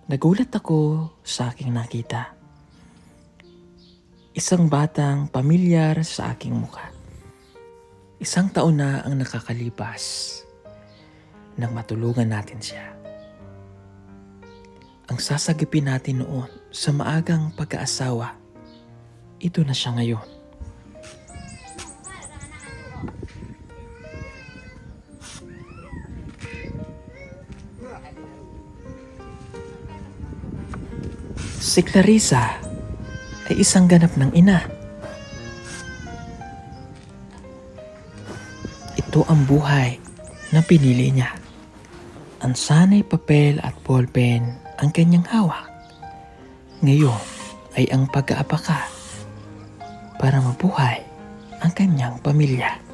Nagulat ako sa aking nakita. Isang batang pamilyar sa aking mukha. Isang taon na ang nakakalipas nang matulungan natin siya. Ang sasagipin natin noon sa maagang pag-aasawa, ito na siya ngayon. Si Clarissa ay isang ganap ng ina. Ito ang buhay na pinili niya. Ang sanay papel at ballpen ang kanyang hawak. Ngayon ay ang pag-aapaka para mabuhay ang kanyang pamilya.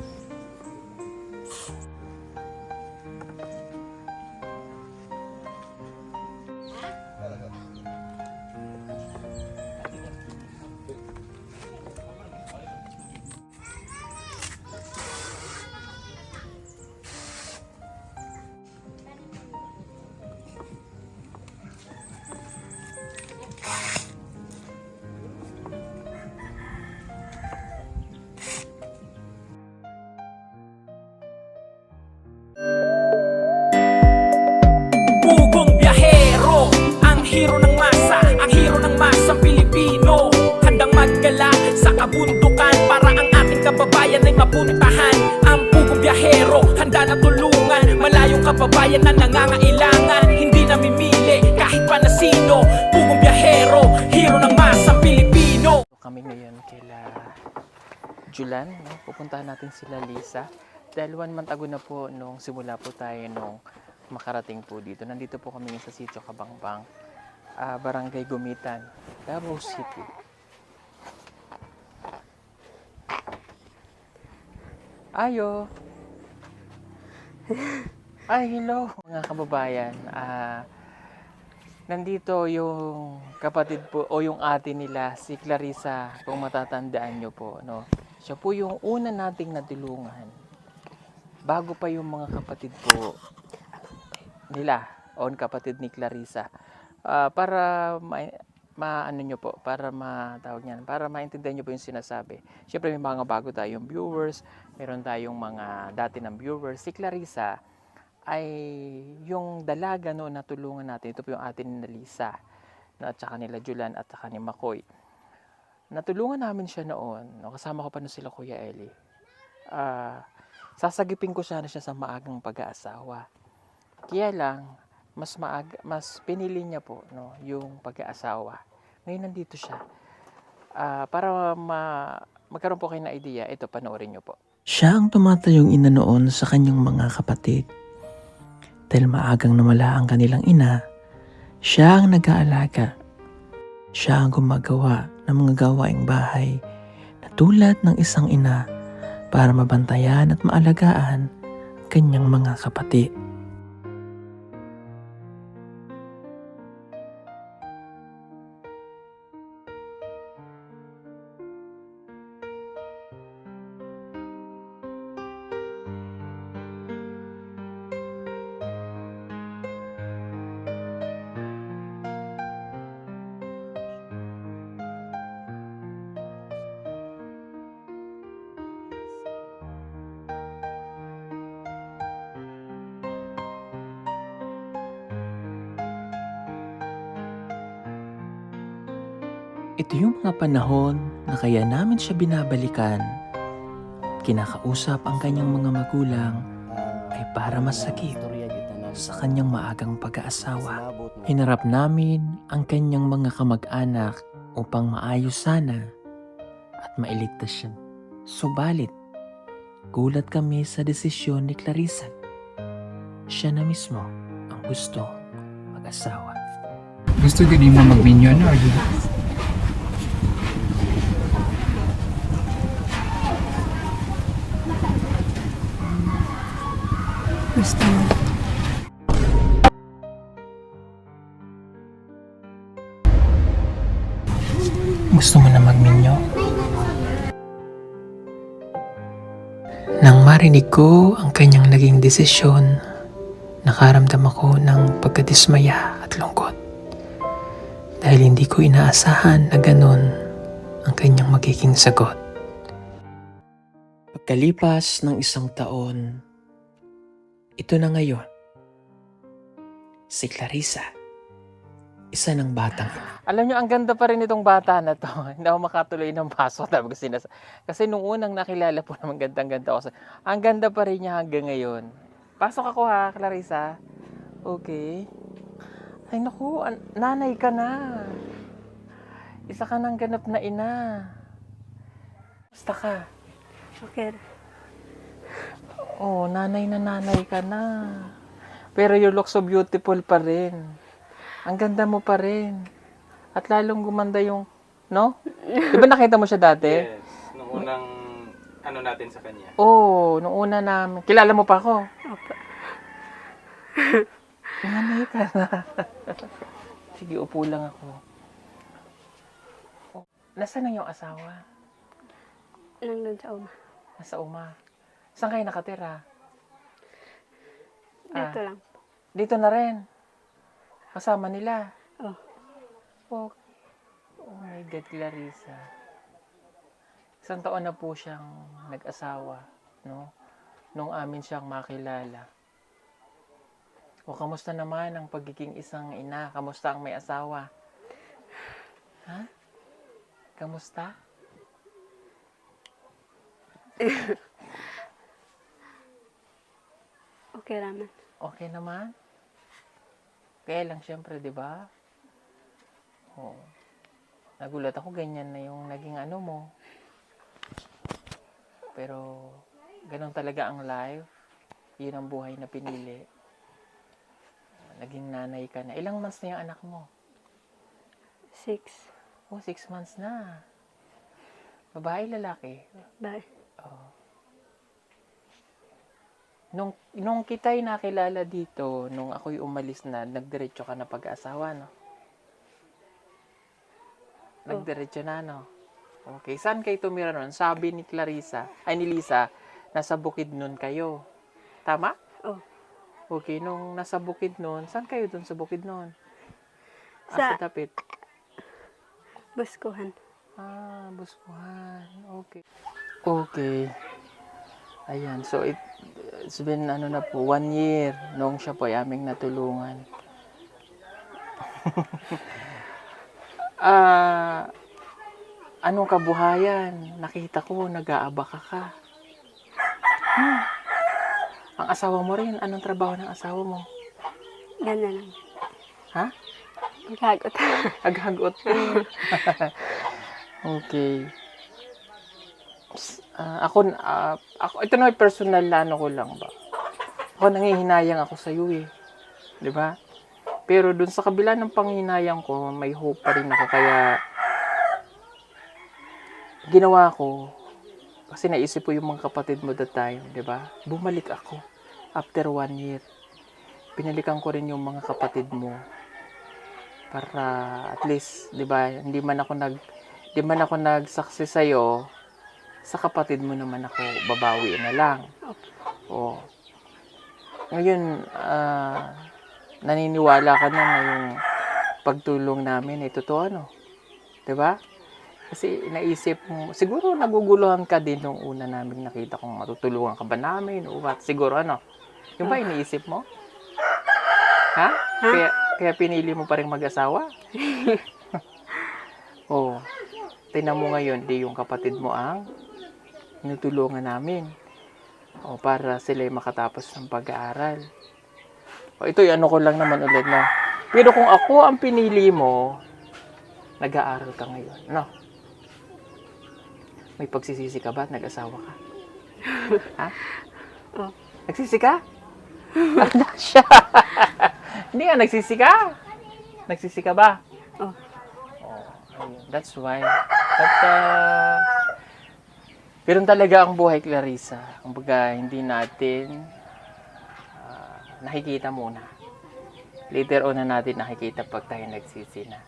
Pugong biyahero, ang hero ng masa, ang hero ng masang Pilipino. Handang maggala sa kabundukan para ang ating kababayan ay mapuntahan. Ang pugong biyahero, handa na tulungan malayong kababayan na nangangailangan. Hindi namimili kahit pa na sino. Pugong biyahero, hero ng masang Pilipino. Kami ngayon kila Julan, no? Pupuntahan natin sila Lisa. Dahil 1 month ago na po nung simula po tayo nung makarating po dito. Nandito po kami sa Sitio Kabangbang, Barangay Gumitan, Davao City. Ayo! Ay, hello mga kababayan. Nandito yung kapatid po o yung ate nila, si Clarissa, kung matatandaan nyo po. No? Siya po yung una nating natulungan. Bago pa yung mga kapatid po nila, o kapatid ni Clarissa. Para ano nyo po, para matawag niyan, para maintindihan nyo po yung sinasabi. Siyempre may mga bago tayong viewers, meron tayong mga dati ng viewers. Si Clarissa ay yung dalaga noon na tulungan natin. Ito po yung atin ni Lisa, at saka nila Julan at saka ni Makoy. Natulungan namin siya noon. Kasama ko pa noon sila Kuya Eli. Sasagipin ko sana siya sa maagang pag-aasawa. Kaya lang, mas pinili niya po, no, yung pag-aasawa. Ngayon nandito siya. Para magkaroon po kayo na idea, ito, panoorin niyo po. Siya ang tumatayong ina noon sa kanyang mga kapatid. Dahil maagang namala ang kanilang ina, siya ang nag-aalaga. Siya ang gumagawa ng mga gawaing bahay na tulad ng isang ina para mabantayan at maalagaan ang kanyang mga kapatid. Ito yung mga panahon na kaya namin siya binabalikan. Kinakausap ang kanyang mga magulang ay para masakit sa kanyang maagang pag-aasawa. Hinarap namin ang kanyang mga kamag-anak upang maayos sana at mailigtas siya. Subalit, gulat kami sa desisyon ni Clarissa. Siya na mismo ang gusto mag-asawa. Gusto din mo mag-minion or di? Gusto mo. Gusto mo na magminyo? Nang marinig ko ang kanyang naging desisyon, nakaramdam ako ng pagkadismaya at lungkot. dahil hindi ko inaasahan na ganun ang kanyang magiging sagot. Pagkalipas ng 1 taon, ito na ngayon, si Clarissa, isa ng batang ina. Alam nyo, ang ganda pa rin itong bata na to. Hindi ako makatuloy ng paso. Kasi nung unang nakilala po naman gandang-ganda ako. Ang ganda pa rin niya hanggang ngayon. Pasok ako ha, Clarissa. Okay. Ay naku, nanay ka na. Isa ka ng ganap na ina. Basta ka. Okay. Oh, nanay na nanay ka na. Pero you look so beautiful pa rin. Ang ganda mo pa rin. At lalong gumanda yung, no? Di ba nakita mo siya dati? Yes, nung unang natin sa kanya. Oo, nung una namin. Kilala mo pa ako? Opo. Nanay ka na. Sige, upo lang ako. Oh, nasaan ang iyong asawa? Nandun sa uma. Nasa uma. Saan kayo nakatira? Dito lang. Dito na rin. Kasama nila. Oh. Oh, oh my God, Clarissa. 1 taon na po siyang nag-asawa, no? Nung amin siyang makilala. O, kamusta naman ang pagiging isang ina? Kamusta ang may asawa? Ha? Kamusta? Okay naman. Okay naman? Kaya lang syempre, di ba? Oh. Nagulat ako, ganyan na yung naging ano mo. Pero, ganun talaga ang life. Yun ang buhay na pinili. Naging nanay ka na. Ilang months na yung anak mo? 6. Oh, 6 months na. Babae, lalaki? Bye. Oh. Nung kita'y nakilala dito, nung ako'y umalis na, nagdiretso ka na pag-asawa, no? Nagdiretso na, no? Okay. Saan kayo tumira nun? Sabi ni Lisa, nasa Bukidnon kayo. Tama? Oh. Okay. Nung nasa Bukidnon, saan kayo dun sa Bukidnon? Sa- Sa Dapit. Buskuhan. Buskuhan. Okay. Okay. Ayan. So, it's been, 1 year nung siya po ay aming natulungan. Anong kabuhayan? Nakita ko, nag-aabaka ka. Ang asawa mo rin, anong trabaho ng asawa mo? Ganyan lang. Ha? Maghagot. Aghagot din. Okay. Ako, ito na personal na ano ko lang ba. Ako nangihinayang ako sa iyo eh. 'Di ba? Pero dun sa kabila ng panghinayang ko, may hope pa rin ako kaya ginawa ko kasi naisip ko yung mga kapatid mo that time, 'di ba? Bumalik ako after 1 year. Binalikan ko rin yung mga kapatid mo para at least, 'di ba, hindi man ako nag-success sa iyo, sa kapatid mo naman ako babawi na lang. Oh. Ngayon, naniniwala ka na yung pagtulong namin ay totoo, no? 'Di ba? Kasi naisip mo, siguro naguguluhan ka din nung una namin nakita kung matutulungan ka ba namin o what. Siguro ano? Yung ba iniisip mo? Ha? Kaya pinili mo pa rin mag-asawa? Oh. Tingnan mo ngayon, di yung kapatid mo ang tinutulungan namin. O, para sila makatapos ng pag-aaral. O, ito ano ko lang naman ulit, no? Pero kung ako ang pinili mo, nag-aaral ka ngayon, no? May pagsisisi ka ba at nag-asawa ka? Ha? Oh. Nagsisi ka? Ano siya? Hindi nga, nagsisi ka? Nagsisi ka ba? Oh. Ayun, that's why. But, pero talaga ang buhay, Clarissa. Kumbaga, hindi natin nakikita muna. Later on na natin nakikita pag tayo nagsisi na.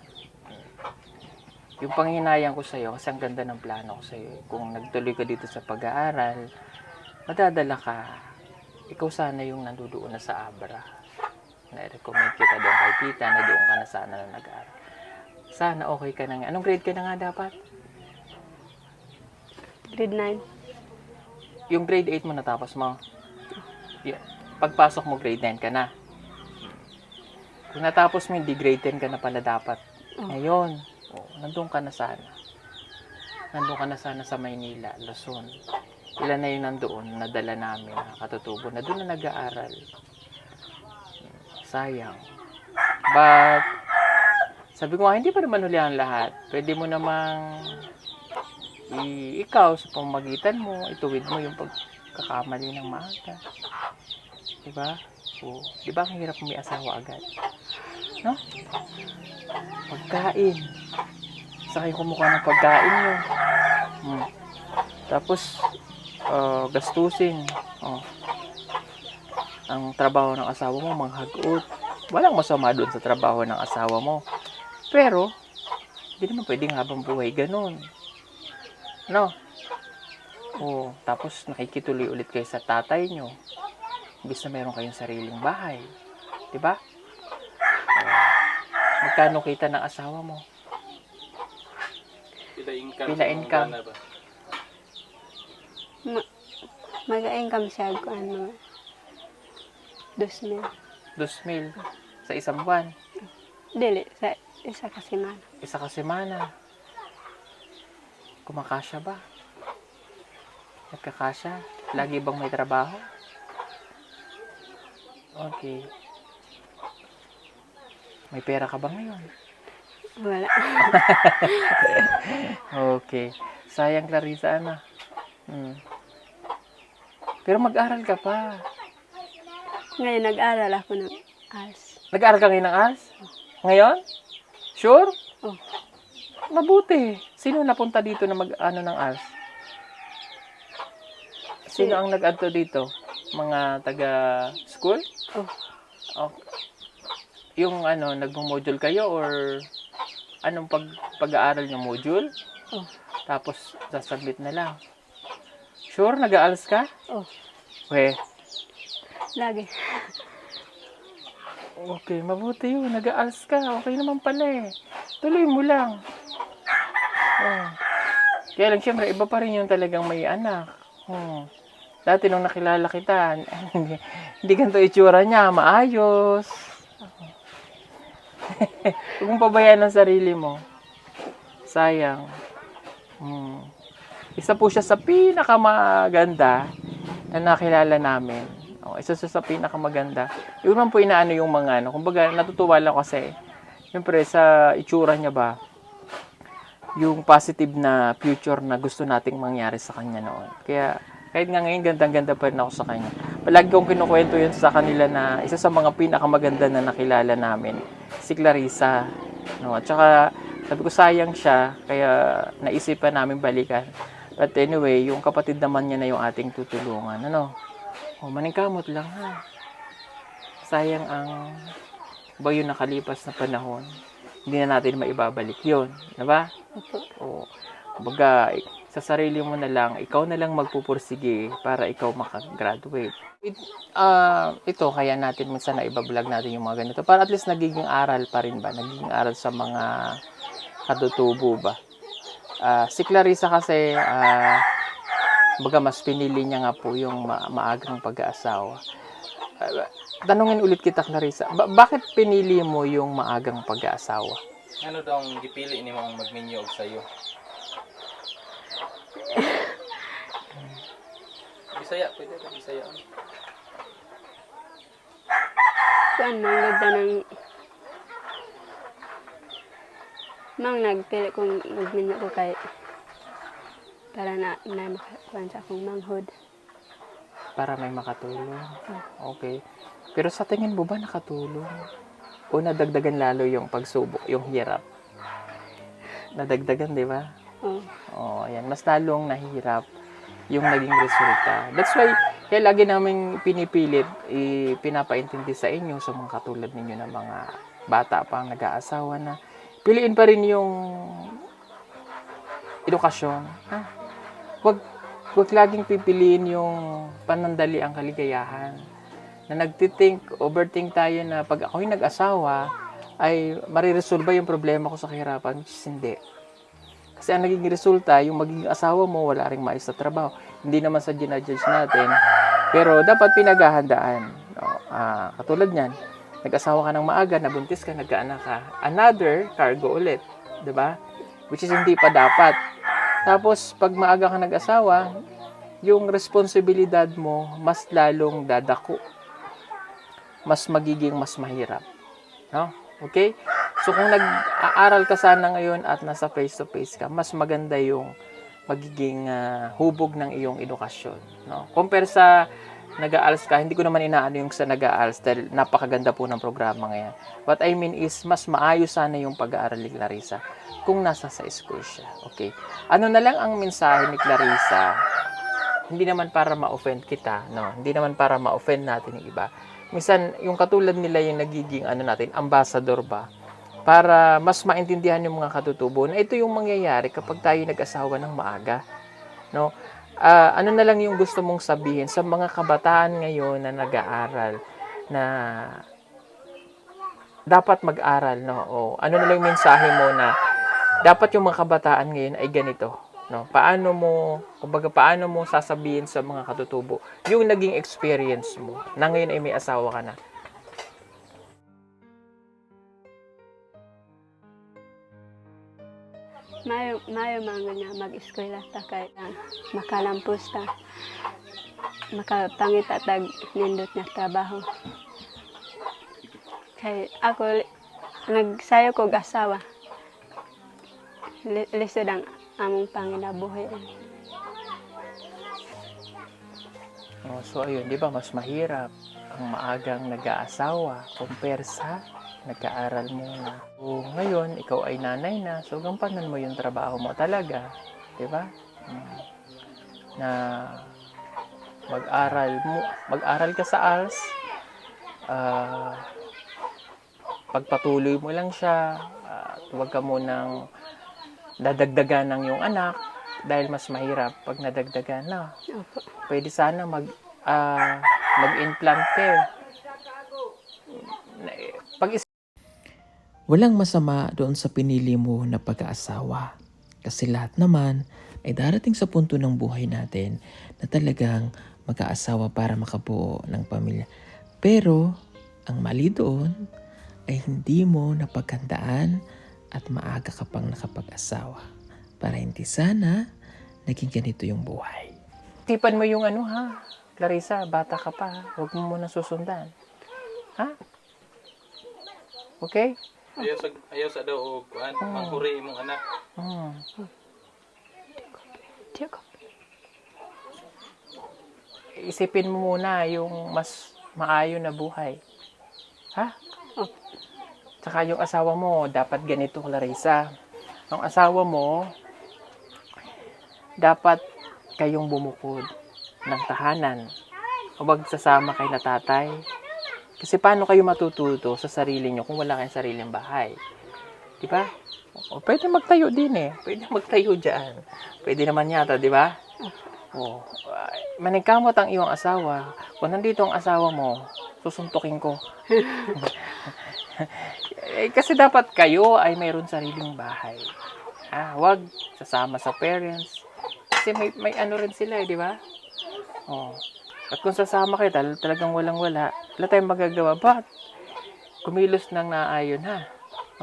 Yung panghinayang ko sa'yo, kasi ang ganda ng plano ko sa'yo. Kung nagtuloy ka dito sa pag-aaral, madadala ka. Ikaw sana yung nandoon na sa Abra. Na-recommend kita doon kay tita na doon ka na sana na nag-aaral. Sana okay ka na nga. Anong grade ka na nga dapat? Grade 9. Yung grade 8 mo natapos mo. Pagpasok mo grade 9 ka na. Kung natapos mo hindi grade 10 ka na pala dapat. Ngayon, nandun ka na sana. Nandun ka na sana sa Maynila, Luzon. Ilan na yun nandoon, nadala namin, katutubo na doon na nag-aaral. Sayang. But, sabi ko nga, hindi pa naman huli ang lahat. Pwede mo namang ikaw sa pamamagitan mo, ituwid mo yung pagkakamali ng maaga. Diba? O, diba ang hirap may asawa agad? No? Pagkain. Sa kayo kumukuha ng pagkain nyo. Tapos, gastusin. Ang trabaho ng asawa mo, manghagot. Walang masama doon sa trabaho ng asawa mo. Pero, hindi naman pwedeng habang buhay ganun. No? Tapos nakikituloy ulit kayo sa tatay nyo. Imbis na meron kayong sariling bahay. Diba? Magkano kita ng asawa mo? Pila income? Na ba? Mag-income siya ko ano. 2,000. 2,000 sa isang buwan. Dili, sa isa kasi man. Isa ka semana. Kumakasya ba? Nagkakasya? Lagi bang may trabaho? Okay. May pera ka ba ngayon? Wala. Okay. Sayang, Clarissa, ano? Pero mag-aral ka pa. Ngayon nag-aral ako ng ALS. Nag-aral ka ngayon ng ALS? Ngayon? Sure? Oh. Mabuti. Sino napunta dito na mag-ano ng ALS? Sino ang nag-adto dito? Mga taga-school? Oh. Okay. Yung ano, nagmo-module kayo or anong pag-aaral nyo module? Oh. Tapos, sasubmit na lang. Sure? Nag-ALS ka? Oh. We. Lagi. Okay, mabuti yun. Nag-ALS ka. Okay naman pala eh. Tuloy mo lang. Kaya lang, syempre, iba pa rin yung talagang may anak. Dati nung nakilala kita, hindi ganito itsura niya. Maayos. Huwag mong pabayaan ang sarili mo. Sayang. Isa po siya sa pinakamaganda na nakilala namin. Isa siya sa pinakamaganda. Yun man po inaano yung mga ano. Kumbaga, natutuwa lang kasi, siyempre, sa itsura niya ba, yung positive na future na gusto nating mangyari sa kanya noon. Kaya, kahit nga ngayon, gandang-ganda pa rin ako sa kanya. Palagi kong kinukwento yun sa kanila na isa sa mga pinakamaganda na nakilala namin, si Clarissa. No? At saka, sabi ko, sayang siya, kaya naisipan namin balikan. But anyway, yung kapatid naman niya na yung ating tutulungan. Ano? Maningkamot lang ha. Sayang ang yun nakalipas na panahon. Hindi na natin maibabalik yun. Diba? Kumbaga, sa sarili mo na lang, ikaw na lang magpupursige para ikaw makagraduate. Ito, kaya natin minsan na ibablog natin yung mga ganito. Para at least nagiging aral pa rin ba? Nagiging aral sa mga katutubo ba? Si Clarissa kasi, baga mas pinili niya nga po yung maagang pag-aasawa. Tanungin ulit kita, Clarissa, bakit pinili mo yung maagang pag-aasawa? Ano daw ang gipili ni mo ang magminyo og sayo? Bisaya, pwede ka Bisaya. Kuan man ganda ng mang nagpili kung magminyo ko kay para na makakuan sa akong manghod. Para may makatulong. Okay. Pero sa tingin mo ba nakatulong? O nadagdagan lalo yung pagsubok, yung hirap? Nadagdagan, di ba? Ayan. Mas lalong nahirap yung naging resulta. That's why, kaya lagi namin pinipilit, pinapaintindi sa inyo, sa mga katulad ninyo na mga bata pa nag-aasawa na, piliin pa rin yung edukasyon. Huwag laging pipiliin yung panandali ang kaligayahan. Na overthink tayo na pag ako'y nag-asawa, ay mariresolve yung problema ko sa kahirapan, which is hindi. Kasi ang naging resulta, yung magiging asawa mo, wala ring maayos na trabaho. Hindi naman sa ginajudge natin, pero dapat pinaghahandaan. No? Katulad niyan, nag-asawa ka ng maaga, nabuntis ka, nagkaanak ka. Another cargo ulit, 'di ba? Which is hindi pa dapat. Tapos, pag maaga ka nag-asawa, yung responsibilidad mo, mas lalong dadako. Mas magiging mas mahirap. No? Okay? So, kung nag-aaral ka sana ngayon at nasa face-to-face ka, mas maganda yung magiging hubog ng iyong edukasyon. No? Compare sa nag-aals ka, hindi ko naman inaano yung sa nag-aals dahil napakaganda po ng programa ngayon. What I mean is, mas maayos sana yung pag-aaral ni Clarissa kung nasa sa school siya. Okay? Ano na lang ang mensahe ni Clarissa? Hindi naman para ma-offend kita, no? Hindi naman para ma-offend natin yung iba. Minsan, yung katulad nila yung nagiging ambassador ba? Para mas maintindihan yung mga katutubo na ito yung mangyayari kapag tayo nag-asawa ng maaga. No? Ano na lang yung gusto mong sabihin sa mga kabataan ngayon na nag-aaral na dapat mag-aral, no? O ano na lang yung mensahe mo na dapat yung mga kabataan ngayon ay ganito, no? Paano mo sasabihin sa mga katutubo yung naging experience mo na ngayon ay may asawa ka na? Mayo mga nga mag-eskwela ta kay makalampos ta. Makapangita tag nindot na trabaho. Kay ako nagsayo ko asawa. Lisod ang among panginabuhi. So ayun, di ba mas mahirap ang maagang nag-aasawa compare sa nag-aaral muna. So ngayon, ikaw ay nanay na, so gampanan mo yung trabaho mo talaga, di ba? Na mag-aral ka sa ALS, pagpatuloy mo lang siya, huwag ka munang dadagdagan ng yung anak dahil mas mahirap pag nadagdagan na. Opo. Pwede sana mag-implant ka. Walang masama doon sa pinili mo na pag-aasawa. Kasi lahat naman ay darating sa punto ng buhay natin na talagang mag-aasawa para makabuo ng pamilya. Pero ang mali doon ay hindi mo napaghandaan at maaga ka pang nakapag-asawa. Para hindi sana naging ganito yung buhay. Tipan mo yung Clarissa, bata ka pa. Huwag mo muna susundan. Ha? Okay? Ayaw sa daw og kuan, manghuri imong anak. Isipin mo muna yung mas maayo na buhay. Ha? Tsaka yung asawa mo, dapat ganito, Clarissa. Ang asawa mo, dapat kayong bumukod ng tahanan. Huwag sasama kay na tatay. Kasi paano kayo matututo sa sarili nyo kung wala kayong sariling bahay? Di ba? O, pwede magtayo din eh. Pwede magtayo dyan. Pwede naman yata, di ba? O, maningkamot ang iyong asawa. Kung nandito ang asawa mo, susuntukin ko. Kasi dapat kayo ay mayroon sariling bahay. Huwag sasama sa parents. Kasi may ano rin sila eh, di ba? At kung sasama kayo, talagang walang-wala, wala tayong magagawa. But, kumilos nang naayon, ha?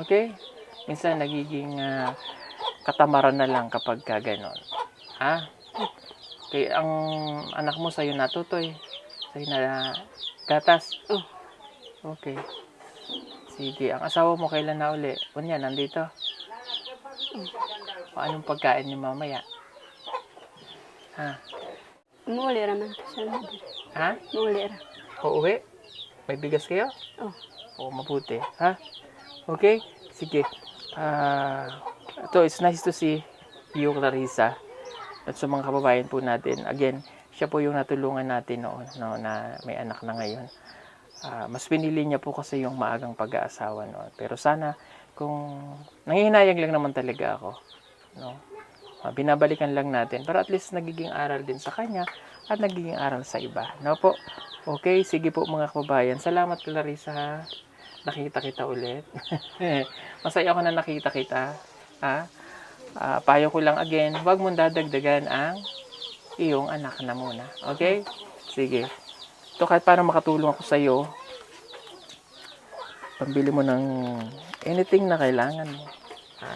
Okay? Minsan, nagiging katamaran na lang kapag gano'n. Ha? Okay, ang anak mo sa'yo natutoy. Sa'yo na gatas. Okay. Sige, ang asawa mo kailan na uli? Kunya, nandito. O anong pagkain niyo mamaya? Ha? Muli raman to siya. Ha? Muli ra. Uuwi? May bigas kayo? Oo, mabuti. Ha? Okay? Sige. It's nice to see you, Clarissa. At sa mga kababayan po natin, again, siya po yung natulungan natin noon, no, na may anak na ngayon. Mas pinili niya po kasi yung maagang pag-aasawa noon. Pero sana, kung nangihinayang lang naman talaga ako, no, binabalikan lang natin. Pero at least nagiging aral din sa kanya at nagiging aral sa iba. No po? Okay, sige po mga kababayan. Salamat, Clarissa. nakita kita ulit. Masaya ako na nakita kita. Ha? Payo ko lang again, huwag mong dadagdagan ang iyong anak na muna. Okay? Sige. Ito kahit para makatulong ako sa'yo, pambili mo ng anything na kailangan mo. Ha?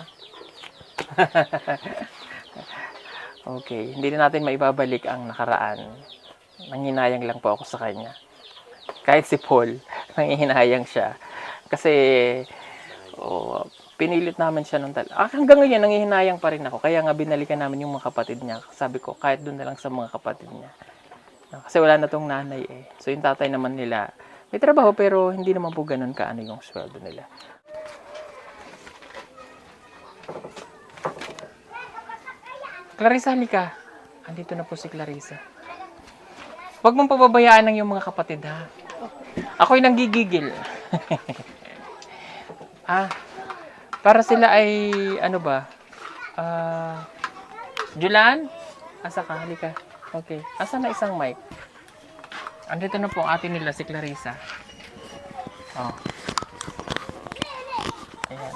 Okay. Hindi na natin maibabalik ang nakaraan. Nanghinayang lang po ako sa kanya. Kahit si Paul, nanghihinayang siya. Kasi, pinilit naman siya nung hanggang ngayon, nanghihinayang pa rin ako. Kaya nga binalikan namin yung mga kapatid niya. Sabi ko, kahit doon na lang sa mga kapatid niya. Kasi wala na tong nanay eh. So yung tatay naman nila, may trabaho pero hindi naman po ganun kaano yung sweldo nila. Clarissa, halika. Andito na po si Clarissa. Huwag mong pababayaan ng iyong mga kapatid, ha? Ako'y nanggigigil. Para sila ay, ano ba? Julan? Asa ka? Halika. Okay. Asa na isang mic? Andito na po ang ate nila, si Clarissa. Oh. Ayan.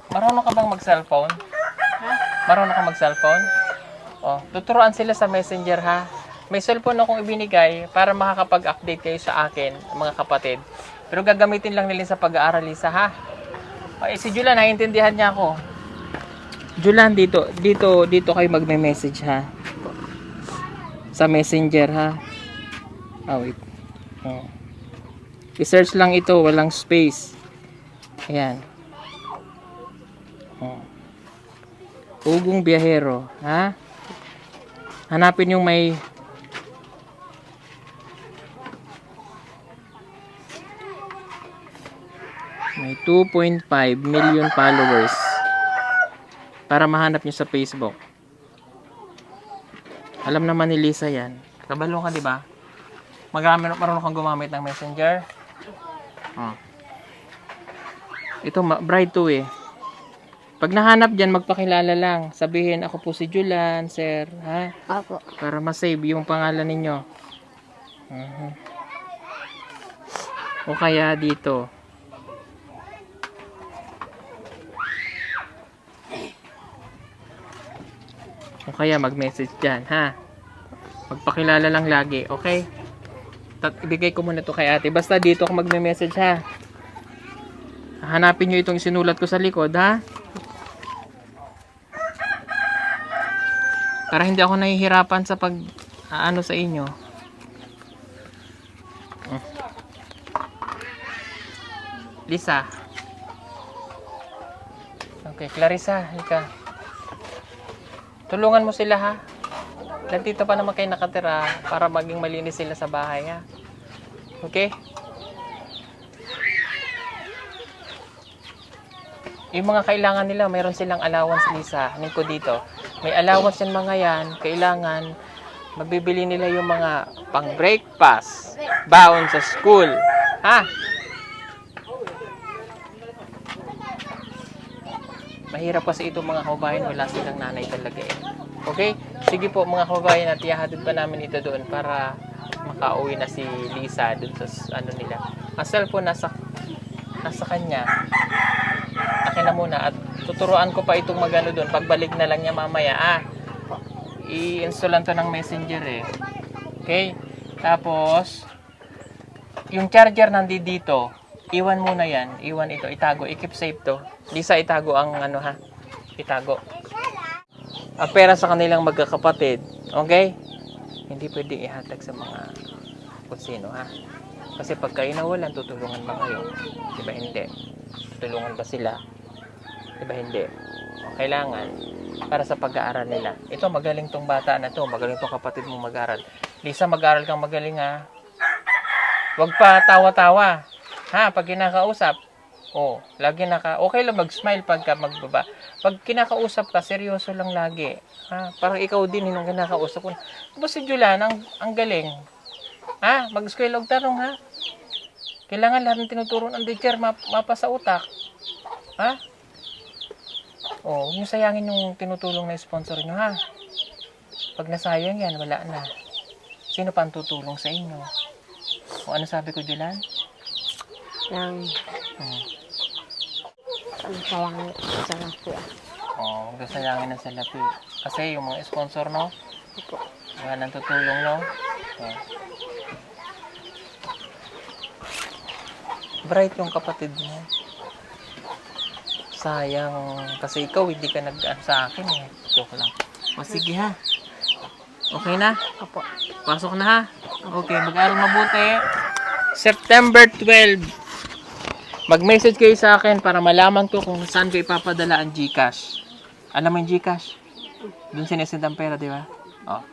Marunong ka bang mag-cellphone? Marunong ka mag-cellphone? Oh, tuturuan sila sa Messenger, ha? May cellphone akong ibinigay para makakapag-update kayo sa akin, mga kapatid. Pero gagamitin lang nila sa pag-aaral, Lisa, ha? Si Julan, naiintindihan niya ako. Julan, dito kayo magme-message, ha? Sa Messenger, ha? Wait. I-search lang ito, walang space. Ayan. Ugong Biyahero, ha? Hanapin yung may may 2.5 million followers para mahanap nyo sa Facebook. Alam naman ni Lisa yan. Kabalo ka, di ba? Marunong kang gumamit ng Messenger. Ito, bright to eh. Pag nahanap dyan, magpakilala lang. Sabihin, ako po si Julan, sir. Ha? Opo. Para ma-save yung pangalan ninyo. O kaya dito. O kaya mag-message dyan, ha? Magpakilala lang lagi, okay? Ibigay ko muna to kay ate. Basta dito ako magme-message, ha? Hanapin nyo itong sinulat ko sa likod, ha? Para hindi ako nahihirapan sa ano sa inyo. Lisa. Okay, Clarissa, halika. Tulungan mo sila, ha? Dito pa naman kayo nakatira para maging malinis sila sa bahay, ha? Okay? Yung mga kailangan nila, mayroon silang allowance, Lisa. Hanin ko dito. May allowance yan mga yan. Kailangan, magbibili nila yung mga pang-breakfast, baon sa school. Ha? Mahirap kasi ito mga kababayan, wala silang nanay talaga eh. Okay? Sige po mga kababayan, at ihahatid pa namin ito doon para makauwi na si Lisa doon sa ano nila. Ang cellphone nasa kanya. Akin na muna at tuturuan ko pa itong magano doon. Pagbalik na lang niya mamaya. I-installan to ng Messenger eh. Okay? Tapos, yung charger nandito. Iwan muna yan. Iwan ito. Itago. I-keep safe to. Lisa, itago ang ano ha. Itago. Ang pera sa kanilang magkakapatid. Okay? Hindi pwedeng ihatag sa mga kung sino ha. Kasi pagka inawalan, tutulungan ba kayo? Diba hindi? Tutulungan ba sila? Diba hindi? O, kailangan para sa pag-aaral nila. Ito, magaling tong bata na to. Magaling tong kapatid mo mag-aaral. Lisa, mag-aaral kang magaling ha. Huwag pa tawa-tawa. Ha? Pag kinakausap. Lagi okay lang mag-smile pagka magbaba. Pag kinakausap ka, seryoso lang lagi. Ha? Parang ikaw din yung kinakausap ko. Diba si Julan, ang galing. Ha? Mag-eskwela og tarong ha? Kailangan lahat ng tinuturo ng teacher mapasa utak. Ha? Huwag nyo sayangin yung tinutulong na sponsor nyo, ha? Pag nasayang yan, wala na. Sino pa ang tutulong sa inyo? O ano sabi ko, Julan? Yang Hmm. sayang sa lapi. Oh, huwag sayangin ng salapi. Kasi yung mga sponsor, no? Opo. Wala nang tutulong, no? Oh. Bright yung kapatid mo. Sayang. Kasi ikaw, hindi ka nag-ano sa akin eh. Joke lang. O sige ha. Okay na? Opo. Pasok na ha? Okay, mag-aaral mabuti. September 12. Mag-message kayo sa akin para malaman ko kung saan ko ipapadala ang GCash. Alam mo yung GCash? Doon sinesend ang pera, di ba? Oh.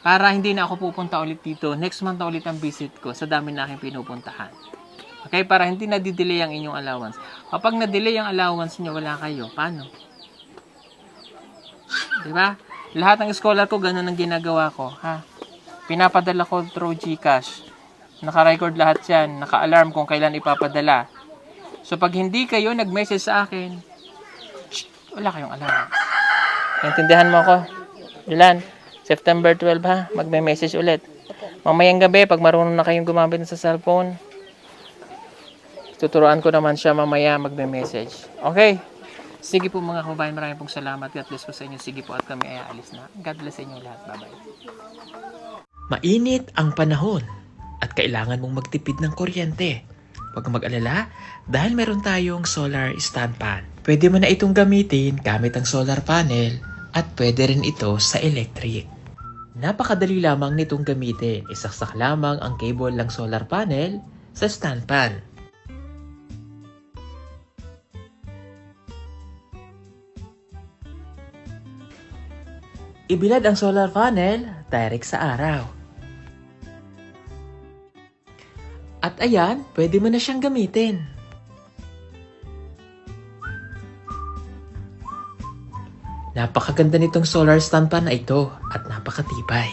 Para hindi na ako pupunta ulit dito. Next month na ulit ang visit ko sa dami na aking pinupuntahan. Okay? Para hindi na-delay ang inyong allowance. Kapag na-delay ang allowance nyo, wala kayo. Paano? Di ba? Lahat ng scholar ko, ganun ang ginagawa ko. Ha? Pinapadala ko through GCash. Naka-record lahat yan. Naka-alarm kung kailan ipapadala. So, pag hindi kayo nag-message sa akin, wala kayong allowance. Naintindihan mo ako? Dylan, September 12 ha? Magme-message ulit. Mamayang gabi, pag marunong na kayong gumamit sa cellphone, tuturuan ko naman siya mamaya magme-message. Okay? Sige po mga kababayan, maraming pong salamat. God bless po sa inyo. Sige po at kami ay aalis na. God bless sa inyo lahat. Bye-bye. Mainit ang panahon at kailangan mong magtipid ng kuryente. Huwag kang mag-alala dahil meron tayong solar stand pan. Pwede mo na itong gamitin gamit ang solar panel at pwede rin ito sa electric. Napakadali lamang nitong gamitin. Isaksak lamang ang cable ng solar panel sa stand pan. Ibilad ang solar panel direct sa araw. At ayan, pwede mo na siyang gamitin. Napakaganda nitong solar stand pan na ito at napakatibay.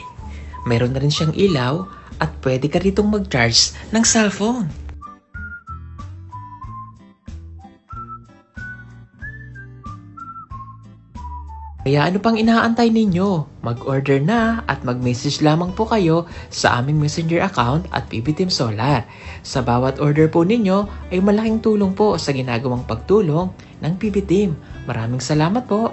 Mayroon na rin siyang ilaw at pwede ka ritong mag-charge ng cellphone. Kaya ano pang inaantay ninyo? Mag-order na at mag-message lamang po kayo sa aming messenger account at PB Team Solar. Sa bawat order po ninyo ay malaking tulong po sa ginagawang pagtulong ng PB Team. Maraming salamat po!